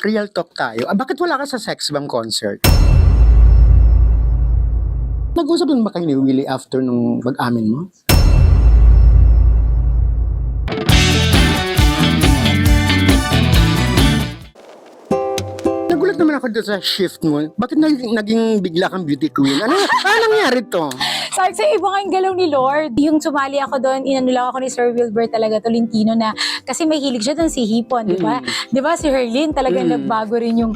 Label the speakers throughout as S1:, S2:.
S1: Real talk tayo. Bakit wala ka sa Sex Bomb concert? Nag-usap lang ba kayo ni Willie after nung pag-amin mo? Nagulat naman ako doon sa shift mo. Bakit naging bigla kang beauty queen? Ano nangyari to?
S2: Sabi sa iba nga yung galaw ni Lord. Yung sumali ako doon, inano lang ako ni Sir Wilbert talaga, Tolentino, na kasi may hilig siya doon si Hipon, di ba? Di ba si Herlin talaga nagbago rin yung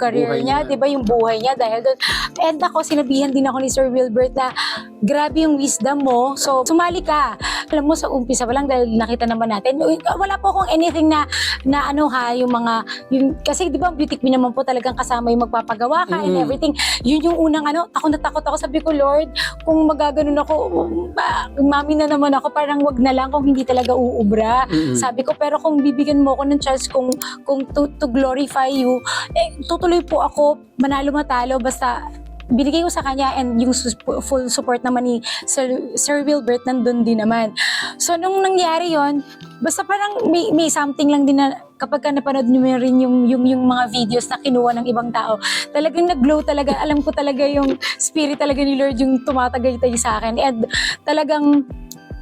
S2: career
S1: Buhay
S2: niya,
S1: niya.
S2: di ba? Yung buhay niya dahil doon. And ako, sinabihan din ako ni Sir Wilbert na grabe yung wisdom mo. So, sumali ka. Alam mo, sa umpisa pa lang, dahil nakita naman natin, wala po akong anything na ano ha, kasi di ba beauty queen naman po talagang kasama yung magpapagawa ka and everything. Yun yung unang takot na takot ako. Sabi ko, Lord, kung magaganon ako, mami na naman ako, parang wag na lang kung hindi talaga uubra. Sabi ko, pero kung bibigyan mo ako ng chance kung to glorify you, tutuloy po ako, manalo matalo, basta binigay ko sa kanya, and yung full support naman ni Sir Wilbert nandun din naman. So nung nangyari yon, basta parang may something lang din na kapag ka napanood nyo rin yung mga videos na kinuha ng ibang tao, talagang nag-glow talaga. Alam ko talaga yung spirit talaga ni Lord yung tumatagaytay sa akin. And talagang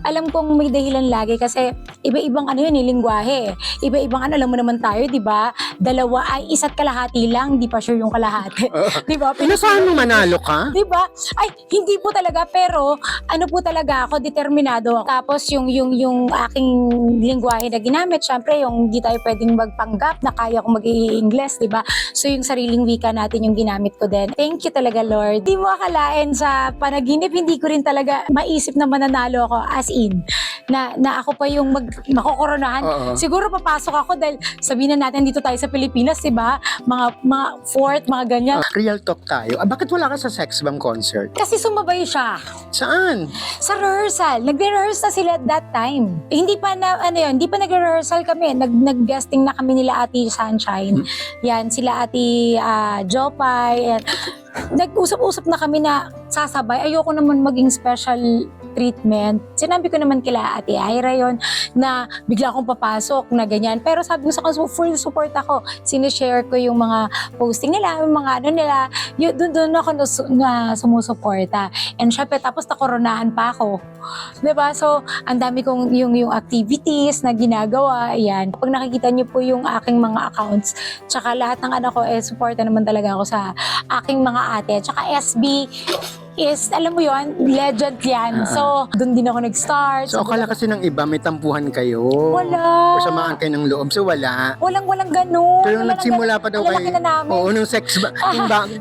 S2: alam kong may dahilan lagi kasi iba-ibang lingwahe. Iba-ibang alam mo naman tayo, di ba? Dalawa ay isa't kalahati lang, di pa sure yung kalahati. Di ba?
S1: Saan mo manalo ka?
S2: Di ba? Ay, hindi po talaga, pero po talaga ako, determinado ako. Tapos yung aking lingwahe na ginamit, syempre yung hindi tayo pwedeng magpanggap na kaya kong mag-i-Ingles, di ba? So yung sariling wika natin yung ginamit ko din. Thank you talaga, Lord. Di mo akalain sa panaginip, hindi ko rin talaga maisip na mananalo ako as in. Na ako pa yung makokoronahan. Siguro papasok ako dahil sabihin na natin dito tayo sa Pilipinas, di ba? Mga fourth, mga ganyan.
S1: Real talk tayo. Bakit wala ka sa Sex Bomb concert?
S2: Kasi sumabay siya.
S1: Saan?
S2: Sa rehearsal. Nagre-rehearse na sila at that time. Hindi pa hindi pa nagre-rehearsal kami. Nag-guesting na kami nila Ate Sunshine. Yan, sila Ate Jopay. Nag-usap-usap na kami na sasabay. Ayoko naman maging special treatment. Sinabi ko naman kila Ate Ira yon na bigla akong papasok na ganyan. Pero sabi ko sa kanila, full support ako. Sinishare ko yung mga posting nila, yung mga nila. Doon ako na sumusuporta. And syempre, tapos nakoronahan pa ako. Diba? So, ang dami kong yung activities na ginagawa. Ayan. Pag nakikita niyo po yung aking mga accounts, tsaka lahat ng anak ko, supporta naman talaga ako sa aking mga ate. Tsaka SB is, alam mo yon, legend yan. So, doon din ako nag-start.
S1: So, akala kasi ng iba, may tampuhan kayo.
S2: Wala.
S1: O samaan kayo ng loob. So, wala.
S2: Walang ganun.
S1: Pero nagsimula pa daw kayo.
S2: Lalaki na namin.
S1: Oo, nung sex bomb.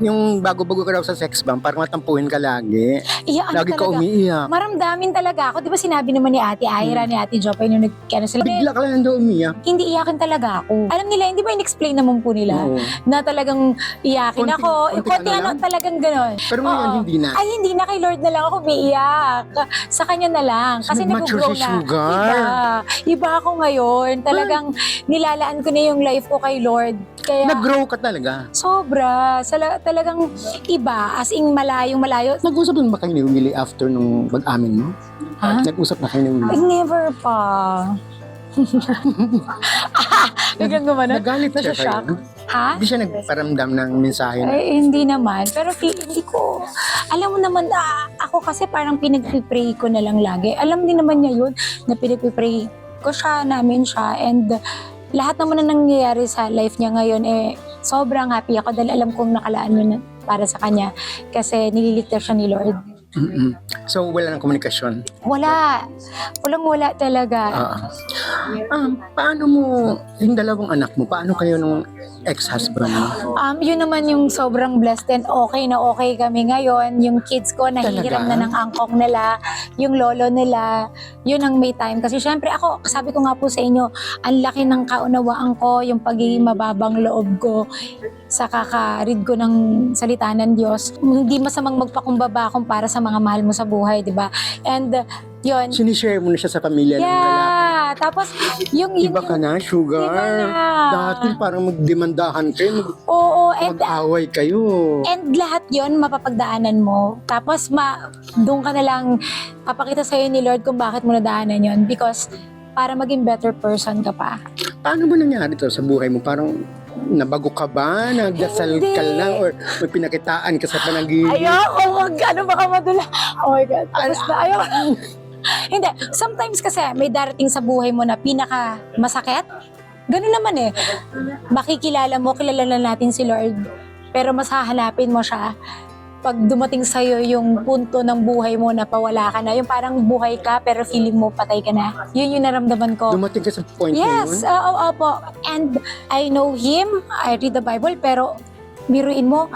S1: yung bago-bago ka daw sa sex bomb, parang matampuhin ka lagi. Lagi ka umiiyak.
S2: Maramdamin talaga ako. Di ba sinabi naman ni Ate Ira, ni Ate Jopay, nung nagkano sila.
S1: Bigla ka lang daw umiiyak.
S2: Hindi iyakin talaga ako. Alam nila, hindi ba in-explain naman po nila na talagang iyakin ako. Konti talagang gano'n.
S1: Pero ngayon, hindi na.
S2: Ay, hindi na, kay Lord na lang ako umiiyak. Sa kanya na lang. Kasi
S1: Nag-mature
S2: nag-grow
S1: si
S2: na.
S1: Sugar.
S2: Iba ako ngayon. Talagang nilalaan ko na yung life ko kay Lord. Kaya
S1: Nag-grow ka talaga.
S2: sobra. Talagang iba. As in malayo.
S1: Nag-usap lang ba kayo ni Willie after nung pag-amin mo?
S2: Ha?
S1: Nag-usap na kayo ni Willie?
S2: Never pa. Biglang gumano.
S1: Nagalit siya
S2: Nasa-shock.
S1: kayo?
S2: Ha?
S1: Hindi siya nagparamdam ng mensahe na.
S2: Ay, hindi naman. Pero hindi ko. Alam mo naman, ako kasi parang pinag-pray ko na lang lagi. Alam din naman niya yun, na pinag-pray ko siya, namin siya. And lahat naman na nangyayari sa life niya ngayon, sobrang happy ako dahil alam kong nakalaan mo na para sa kanya. Kasi nililigtas siya ni Lord.
S1: So, wala ng komunikasyon?
S2: Wala. Walang-wala talaga.
S1: Paano mo, yung dalawang anak mo, paano kayo nung ex-husband mo?
S2: Yun naman yung sobrang blessed and okay na okay kami ngayon. Yung kids ko, nahihiram na ng angkong nila. Yung lolo nila, yun ang may time. Kasi syempre ako, sabi ko nga po sa inyo, ang laki ng kaunawaan ko, yung pagiging mababang loob ko sa kakarid ko ng salita ng Diyos. Hindi masamang magpakumbaba kung para sa mga mahal mo sa buhay, di ba? And yun.
S1: Sinishare mo na siya sa pamilya ng lalaki.
S2: Tapos yung
S1: Iba ka na, Sugar.
S2: Iba na.
S1: Dati parang magdemandahan kayo,
S2: Oo, and
S1: mag-away kayo.
S2: And lahat yon mapapagdaanan mo. Tapos doon ka na lang papakita sa'yo ni Lord kung bakit mo nadaanan yon. Because para maging better person ka pa.
S1: Paano ba nangyari to sa buhay mo? Parang Nabago ka ba? Nagdasal
S2: Hindi.
S1: ka lang? Or may pinakitaan ka sa panaginip?
S2: Ayoko, ano baka madula. Oh my God, tapos na, ayoko. Hindi, sometimes kasi may darating sa buhay mo na pinaka masakit. Ganun naman eh. Makikilala mo, kilala na natin si Lord. Pero mas hahanapin mo siya pag dumating sa'yo yung punto ng buhay mo na pawala ka na. Yung parang buhay ka pero feeling mo patay ka na. Yun yung naramdaman ko.
S1: Dumating ka sa point na
S2: Yes,
S1: yun?
S2: oo, opo. And I know Him, I read the Bible, pero biruin mo,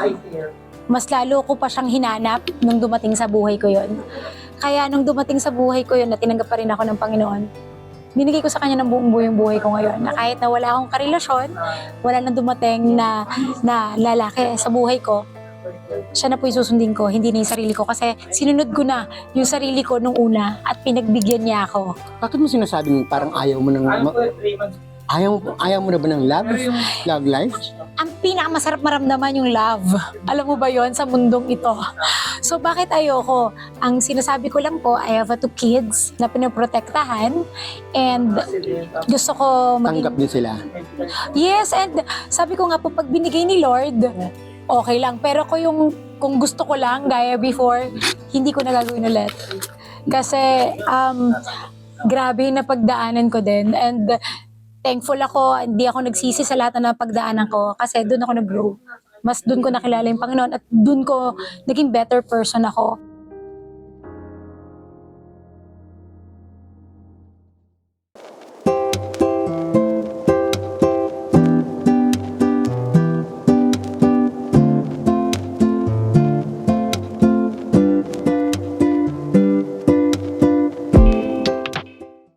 S2: mas lalo ko pa siyang hinanap nung dumating sa buhay ko yon. Kaya nung dumating sa buhay ko yun, na tinanggap pa rin ako ng Panginoon, binigay ko sa Kanya ng buong buhay ko ngayon. Na kahit na wala akong karelasyon, wala nang dumating na lalaki sa buhay ko, siya na po yung susundin ko, hindi na yung sarili ko. Kasi sinunod ko na yung sarili ko nung una at pinagbigyan niya ako.
S1: Bakit mo sinasabing parang ayaw mo na ba ng love life?
S2: Ang pinakamasarap maramdaman yung love. Alam mo ba yon sa mundong ito? So bakit ayoko? Ang sinasabi ko lang po, I have two kids na pinoprotektahan and gusto ko
S1: Tanggap din sila.
S2: Yes, and sabi ko nga po, pag binigay ni Lord, okay lang. Pero kung gusto ko lang, gaya before, hindi ko na gagawin ulit. Kasi grabe na pagdaanan ko din. And thankful ako, hindi ako nagsisi sa lahat ng pagdaanan ko kasi doon ako nag-grow. Mas doon ko nakilala yung Panginoon at doon ko naging better person ako.